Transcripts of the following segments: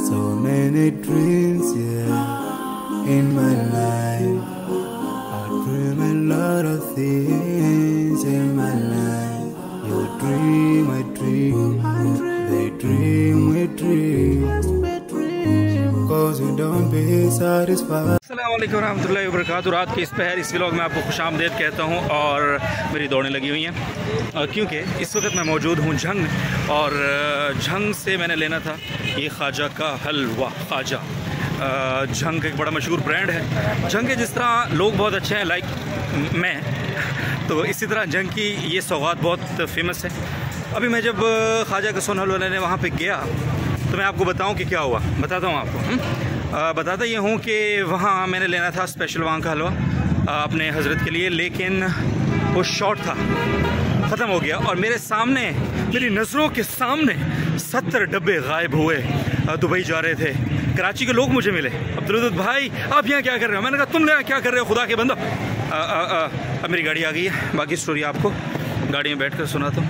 So many dreams, yeah, in my life. I dream a lot of things in my life. You dream, I dream. They dream, we dream. Cause we don't be satisfied. अस्सलामुअलैकुम रहमतुल्लाहि व बरकातुहू। रात के इस पहर इस vlog में आपको खुशामदीद कहता हूँ और मेरी दौड़ें लगी हुई हैं क्योंकि इस वक्त मैं मौजूद हूँ झंग और झंग से मैंने लेना था ये ख्वाजा का हलवा। ख्वाजा झंग एक बड़ा मशहूर ब्रांड है। झंग के जिस तरह लोग बहुत अच्छे हैं लाइक मैं, तो इसी तरह झंग की ये सौगात बहुत फेमस है। अभी मैं जब ख्वाजा का सोन हलवा लेने वहाँ पर गया तो मैं आपको बताऊँ कि क्या हुआ, बताता हूँ आपको। बताता ये हूँ कि वहाँ मैंने लेना था स्पेशल वहाँ का हलवा अपने हज़रत के लिए, लेकिन वो शॉर्ट था, ख़त्म हो गया और मेरे सामने, मेरी नज़रों के सामने 70 डब्बे गायब हुए। दुबई जा रहे थे, कराची के लोग मुझे मिले, अब्दुल भाई आप यहाँ क्या कर रहे हो? मैंने कहा तुम यहाँ क्या कर रहे हो खुदा के बंदो। अब मेरी गाड़ी आ गई है, बाकी स्टोरी आपको गाड़ी में बैठ कर सुनाता हूँ।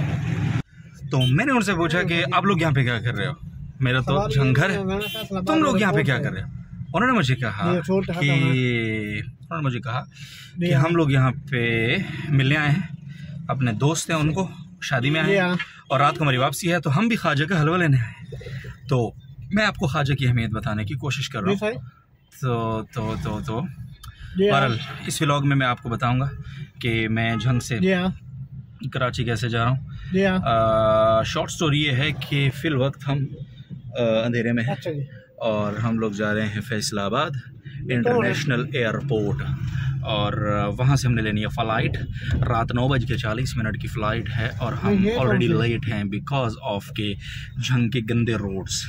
तो मैंने उनसे पूछा कि आप लोग यहाँ पे क्या कर रहे हो? मेरा तो झंगर है, तुम लोग यहाँ पे क्या कर रहे हो? उन्होंने मुझे कहा कि हम लोग यहाँ पे मिलने आए हैं, अपने दोस्त हैं उनको शादी में आए हैं और रात को हमारी वापसी है, तो हम भी ख्वाजा का हलवा लेने आए। तो मैं आपको ख्वाजा की अहमियत बताने की कोशिश कर रहा हूँ। तो बहरहाल इस व्लॉग में मैं आपको बताऊँगा कि मैं झंग से कराची कैसे जा रहा हूँ। शॉर्ट स्टोरी ये है कि फ़िल वक्त हम अंधेरे में है और हम लोग जा रहे हैं फैसलाबाद इंटरनेशनल एयरपोर्ट और वहाँ से हमने लेनी है फ़्लाइट। रात 9:40 की फ़्लाइट है और हम ऑलरेडी लेट हैं बिकॉज ऑफ के झंग के गंदे रोड्स।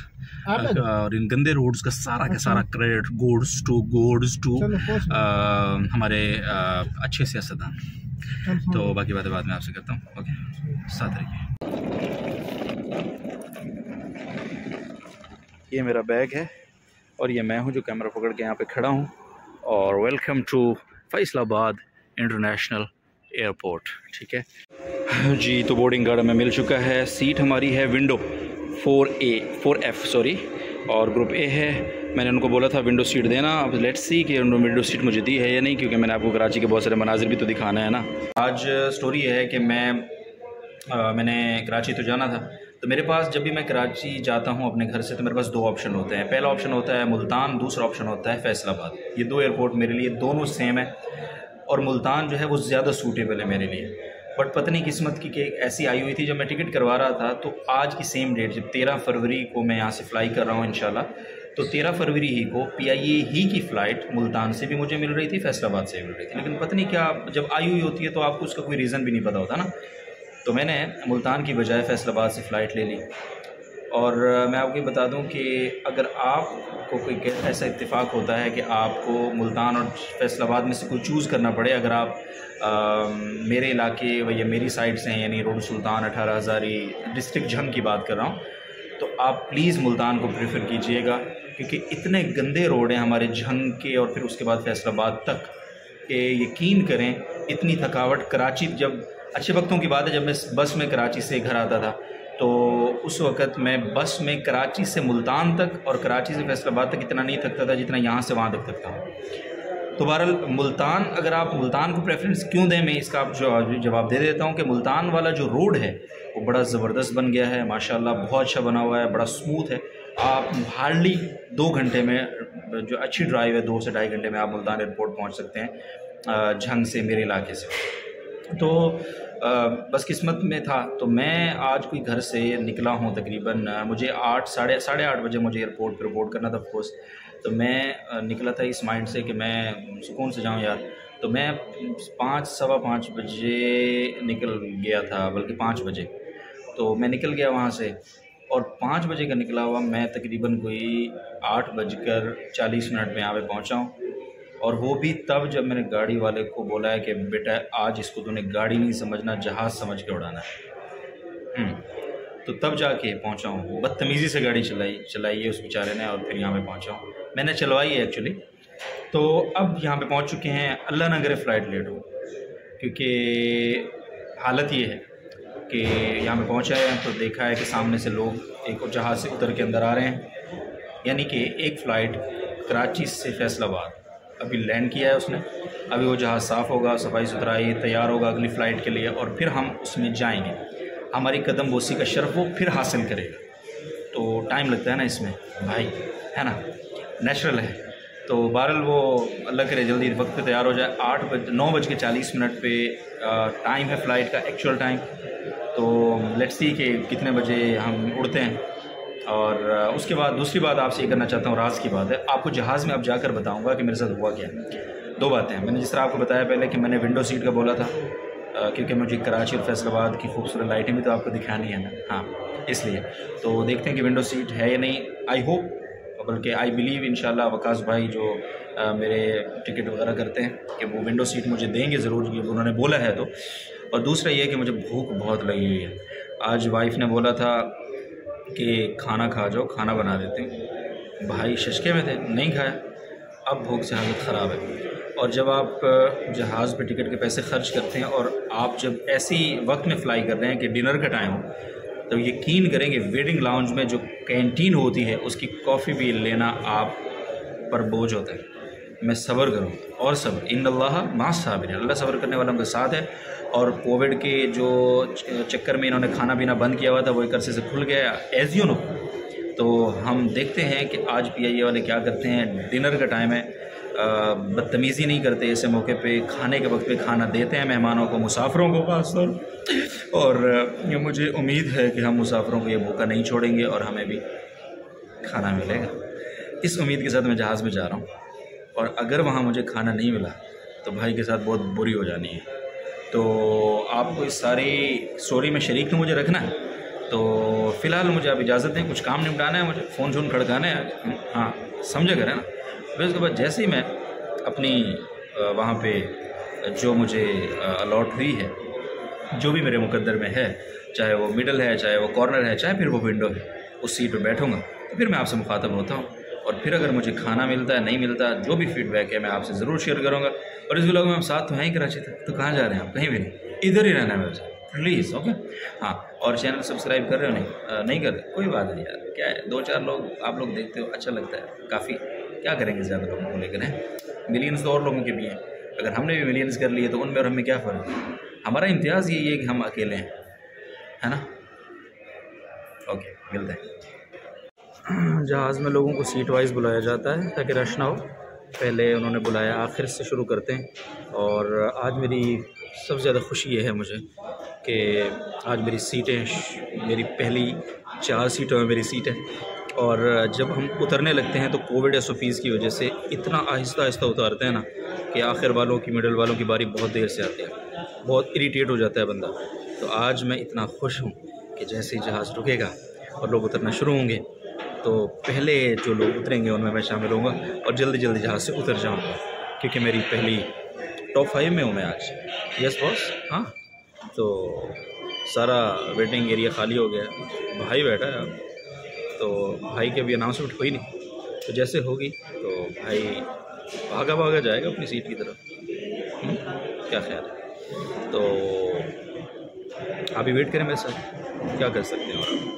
और इन गंदे रोड्स का सारा क्रेडिट गोड्स टू हमारे अच्छे सियासतदान। तो बाकी बातें बाद में आपसे करता हूँ। ओके, साथ रहिए। ये मेरा बैग है और ये मैं हूँ जो कैमरा पकड़ के यहाँ पे खड़ा हूँ और welcome to Faisalabad international airport. ठीक है जी, तो बोर्डिंग गार्ड हमें मिल चुका है। सीट हमारी है विंडो 4F और ग्रुप ए है। मैंने उनको बोला था विंडो सीट देना, अब लेट्स सी कि उन्होंने विंडो सीट मुझे दी है या नहीं, क्योंकि मैंने आपको कराची के बहुत सारे मनाजिर भी तो दिखाना है ना। आज स्टोरी ये है कि मैंने कराची तो जाना था, तो मेरे पास जब भी मैं कराची जाता हूँ अपने घर से तो मेरे पास दो ऑप्शन होते हैं। पहला ऑप्शन होता है मुल्तान, दूसरा ऑप्शन होता है फैसलाबाद। ये दो एयरपोर्ट मेरे लिए दोनों सेम है और मुल्तान जो है वो ज़्यादा सूटेबल है मेरे लिए। बट पता नहीं किस्मत की कि ऐसी आई हुई थी, जब मैं टिकट करवा रहा था तो आज की सेम डेट, जब 13 फरवरी को मैं यहाँ से फ़्लाई कर रहा हूँ इंशाल्लाह, तो 13 फरवरी ही को PIA ही की फ़्लाइट मुल्तान से भी मुझे मिल रही थी, फैसलाबाद से भी मिल रही थी। लेकिन पता नहीं क्या, जब आई हुई होती है तो आपको उसका कोई रीज़न भी नहीं पता होता ना। तो मैंने मुल्तान की बजाय फैसलाबाद से फ़्लाइट ले ली। और मैं आपको बता दूं कि अगर आपको कोई ऐसा इत्तेफाक होता है कि आपको मुल्तान और फैसलाबाद में से कोई चूज़ करना पड़े, अगर आप मेरे इलाके या मेरी साइड से हैं, यानी रोड सुल्तान 18 हज़ारी डिस्ट्रिक्ट झंग की बात कर रहा हूँ, तो आप प्लीज़ मुल्तान को प्रेफर कीजिएगा, क्योंकि इतने गंदे रोड हैं हमारे झंग के और फिर उसके बाद फैसलाबाद तक कि यकीन करें इतनी थकावट। कराची, जब अच्छे वक्तों की बात है, जब मैं बस में कराची से घर आता था तो उस वक़्त मैं बस में कराची से मुल्तान तक और कराची से फैसलाबाद तक इतना नहीं थकता था जितना यहाँ से वहाँ तक थकता हूँ। तो बहरहाल मुल्तान, अगर आप मुल्तान को प्रेफरेंस क्यों दें, मैं इसका आप जवाब दे देता हूँ कि मुल्तान वाला जो रोड है वो बड़ा ज़बरदस्त बन गया है माशाल्लाह, बहुत अच्छा बना हुआ है, बड़ा स्मूथ है। आप हार्डली 2 घंटे में, जो अच्छी ड्राइव है 2 से ढाई घंटे में आप मुल्तान एयरपोर्ट पहुँच सकते हैं झंग से, मेरे इलाके से। तो बस किस्मत में था, तो मैं आज कोई घर से निकला हूँ तकरीबन, मुझे 8 साढ़े 8 बजे मुझे एयरपोर्ट पर रिपोर्ट करना था ऑफकोर्स। तो मैं निकला था इस माइंड से कि मैं सुकून से जाऊँ यार। तो मैं 5 सवा 5 बजे निकल गया था, बल्कि 5 बजे तो मैं निकल गया वहाँ से, और 5 बजे का निकला हुआ मैं तकरीबन कोई 8:40 में यहाँ पे पहुँचा हूँ। और वो भी तब जब मैंने गाड़ी वाले को बोला है कि बेटा आज इसको तूने गाड़ी नहीं समझना, जहाज़ समझ के उड़ाना है। तो तब जाके पहुंचा हूँ। बदतमीज़ी से गाड़ी चलाई है उस बेचारे ने, और फिर यहाँ पे पहुंचा हूँ। मैंने चलवाई है एक्चुअली। तो अब यहाँ पे पहुंच चुके हैं, अल्लाह ना करे फ़्लाइट लेट हो, क्योंकि हालत ये है कि यहाँ पे पहुँचा है तो देखा है कि सामने से लोग एक जहाज़ से उतर के अंदर आ रहे हैं। यानी कि एक फ़्लाइट कराची से फैसलाबाद अभी लैंड किया है उसने। अभी वो जहाज़ साफ़ होगा, सफाई सुथराई तैयार होगा अगली फ़्लाइट के लिए, और फिर हम उसमें जाएंगे। हमारी कदम बोसी का शर्फ वो फिर हासिल करेगा। तो टाइम लगता है ना इसमें भाई, है ना, नेचुरल है। तो बहरहाल वो अल्लाह करे जल्दी वक्त पे तैयार हो जाए। 9:40 पे टाइम है फ़्लाइट का, एक्चुअल टाइम। तो लेट्स सी कि कितने बजे हम उड़ते हैं। और उसके बाद दूसरी बात आपसे ये करना चाहता हूँ, राज की बात है, आपको जहाज़ में अब जाकर बताऊँगा कि मेरे साथ हुआ क्या। 2 बातें हैं। मैंने जिस तरह आपको बताया पहले कि मैंने विंडो सीट का बोला था, क्योंकि मुझे कराची और फैसलाबाद की खूबसूरत लाइटें भी तो आपको दिखानी है ना, हाँ, इसलिए। तो देखते हैं कि विंडो सीट है या नहीं। आई होप, बल्कि आई बिलीव इंशाल्लाह वकास भाई जो मेरे टिकट वगैरह करते हैं कि वो विंडो सीट मुझे देंगे ज़रूर, ये उन्होंने बोला है तो। और दूसरा ये कि मुझे भूख बहुत लगी हुई है। आज वाइफ ने बोला था कि खाना खा जाओ, खाना बना देते हैं। भाई शशके में थे, नहीं खाया। अब भूख से हालत ख़राब है। और जब आप जहाज़ पे टिकट के पैसे खर्च करते हैं और आप जब ऐसी वक्त में फ़्लाई कर रहे हैं कि डिनर का टाइम हो, तो यकीन करेंगे वेटिंग लाउंज में जो कैंटीन होती है उसकी कॉफ़ी भी लेना आप पर बोझ होता है। मैं सब्र करूँ और सब्र, इन्नल्लाह मा साबिरीन, अल्लाह सब्र करने वालों के साथ है। और कोविड के जो चक्कर में इन्होंने खाना पीना बंद किया हुआ था वो एक अरसे से खुल गया, एज़ यू नो। तो हम देखते हैं कि आज PIA वाले क्या करते हैं। डिनर का टाइम है, बदतमीज़ी नहीं करते, ऐसे मौके पे खाने के वक्त पे खाना देते हैं मेहमानों को, मुसाफिरों को खासतौर। और मुझे उम्मीद है कि हम मुसाफिरों को ये मौका नहीं छोड़ेंगे और हमें भी खाना मिलेगा। इस उम्मीद के साथ मैं जहाज़ में जा रहा हूँ, और अगर वहाँ मुझे खाना नहीं मिला तो भाई के साथ बहुत बुरी हो जानी है। तो आपको इस सारी स्टोरी में शरीक तो मुझे रखना है। तो फ़िलहाल मुझे आप इजाज़त दें, कुछ काम निपटाना है मुझे, फ़ोन शोन खड़काना है, हाँ समझे करें ना। फिर उसके बाद जैसे ही मैं अपनी वहाँ पे जो मुझे अलॉट हुई है, जो भी मेरे मुकद्दर में है, चाहे वो मिडल है, चाहे वो कॉर्नर है, चाहे फिर वो विंडो है, उस सीट पर बैठूँगा तो फिर मैं आपसे मुखातब होता हूँ। और फिर अगर मुझे खाना मिलता है, नहीं मिलता, जो भी फीडबैक है मैं आपसे ज़रूर शेयर करूँगा। और इस व्लॉग में हम साथ तो हैं ही कराची तक, तो कहाँ जा रहे हैं आप? कहीं भी नहीं, इधर ही रहना है मेरे साथ प्लीज़, ओके। हाँ, और चैनल सब्सक्राइब कर रहे हो? नहीं कर रहे, कोई बात नहीं यार, क्या है, 2-4 लोग आप लोग देखते हो, अच्छा लगता है काफ़ी। क्या करेंगे ज़्यादा लोगों को लेकर, हैं मिलियंस तो और लोगों के भी हैं। अगर हमने भी मिलियंस कर लिए तो उनमें और हमें क्या फ़र्क है। हमारा इम्तियाज़ यही है कि हम अकेले हैं, है ना। ओके, मिलते हैं। जहाज़ में लोगों को सीट वाइज बुलाया जाता है ताकि रश ना हो। पहले उन्होंने बुलाया, आखिर से शुरू करते हैं। और आज मेरी सबसे ज़्यादा खुशी ये है मुझे कि आज मेरी सीटें, मेरी पहली 4 सीटों में मेरी सीट है। और जब हम उतरने लगते हैं तो कोविड SOPs की वजह से इतना आहिस्ता आहिस्ता उतारते हैं ना कि आखिर वालों की, मिडल वालों की बारी बहुत देर से आती है, बहुत इरिटेट हो जाता है बंदा। तो आज मैं इतना खुश हूँ कि जैसे ही जहाज़ रुकेगा और लोग उतरना शुरू होंगे तो पहले जो लोग उतरेंगे उनमें मैं शामिल होऊंगा और जल्दी जल्दी जहाज़ से उतर जाऊंगा, क्योंकि मेरी पहली टॉप 5 में हूँ मैं आज। यस बॉस, हाँ। तो सारा वेटिंग एरिया खाली हो गया, भाई बैठा है, तो भाई की अभी अनाउंसमेंट हुई नहीं, तो जैसे होगी तो भाई भागा भागा जाएगा अपनी सीट की तरफ। क्या ख्याल है? तो अभी वेट करें मेरे साथ, क्या कर सकते हैं।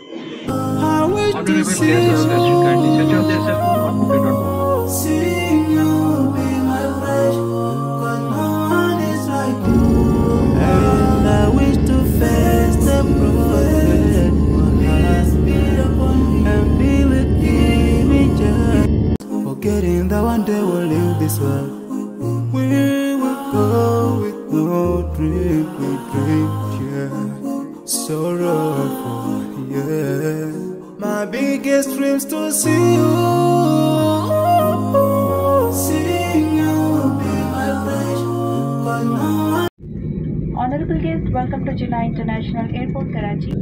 Forgetting that one day we'll leave this world. We will go with no drink, we drink, yeah. Sorrowful, yeah. My biggest dreams to see you, seeing you be my flesh, but no one. Honorable guest, welcome to Jinnah International Airport, Karachi.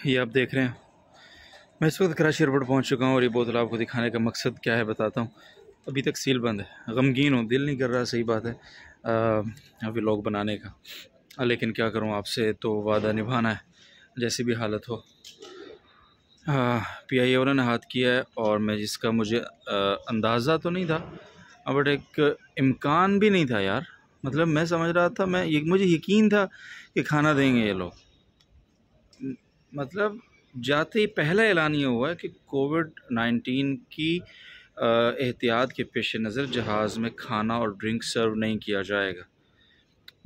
ये आप देख रहे हैं, मैं इस वक्त Karachi airport पहुंच चुका हूं और ये बोतल आपको दिखाने का मकसद क्या है बताता हूं। अभी तक सील बंद है, गमगीन हूँ, दिल नहीं कर रहा, सही बात है अभी व्लॉग बनाने का, लेकिन क्या करूं, आपसे तो वादा निभाना है जैसी भी हालत हो। PIA वालों ने हाथ किया है और मैं जिसका मुझे अंदाज़ा तो नहीं था, बट एक इम्कान भी नहीं था यार मतलब मैं समझ रहा था, मुझे यकीन था कि खाना देंगे ये लोग। मतलब जाते ही पहला ऐलान ये हुआ है कि कोविड-19 की एहतियात के पेश नज़र जहाज़ में खाना और ड्रिंक सर्व नहीं किया जाएगा।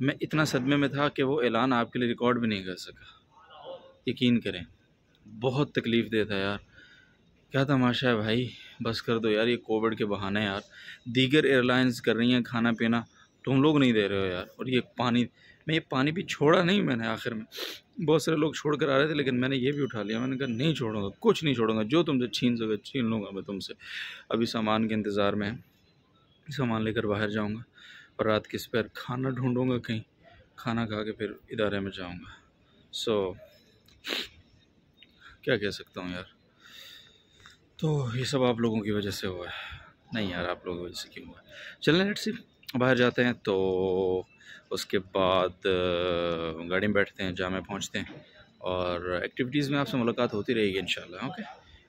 मैं इतना सदमे में था कि वो ऐलान आपके लिए रिकॉर्ड भी नहीं कर सका। यकीन करें, बहुत तकलीफ़ दे था यार। क्या तमाशा है भाई, बस कर दो यार ये कोविड के बहाने यार। दीगर एयरलाइंस कर रही हैं खाना पीना, तुम लोग नहीं दे रहे हो यार। और ये पानी, मैं ये पानी भी छोड़ा नहीं मैंने, आखिर में बहुत सारे लोग छोड़ कर आ रहे थे लेकिन मैंने ये भी उठा लिया। मैंने कहा नहीं छोड़ूंगा, कुछ नहीं छोड़ूंगा, जो तुमसे छीन सके छीन लूँगा मैं तुमसे। अभी सामान के इंतज़ार में है, सामान लेकर बाहर जाऊँगा और रात के स्पेयर खाना ढूंढूंगा कहीं, खाना खा के फिर इदारे में जाऊँगा। सो क्या कह सकता हूँ यार। तो ये सब आप लोगों की वजह से हुआ है। नहीं यार, आप लोगों की वजह से क्यों हुआ है। चलें लेट्स सी, बाहर जाते हैं तो उसके बाद गाड़ी में बैठते हैं, जामे पहुंचते हैं और एक्टिविटीज़ में आपसे मुलाकात होती रहेगी इंशाल्लाह। ओके,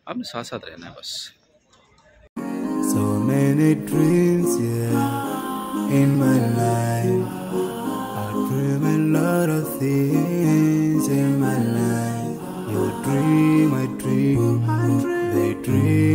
आपने साथ साथ रहना है बस। So many dreams, yeah, in my life. I dream a lot of things in my life. You dream, I dream, they dream.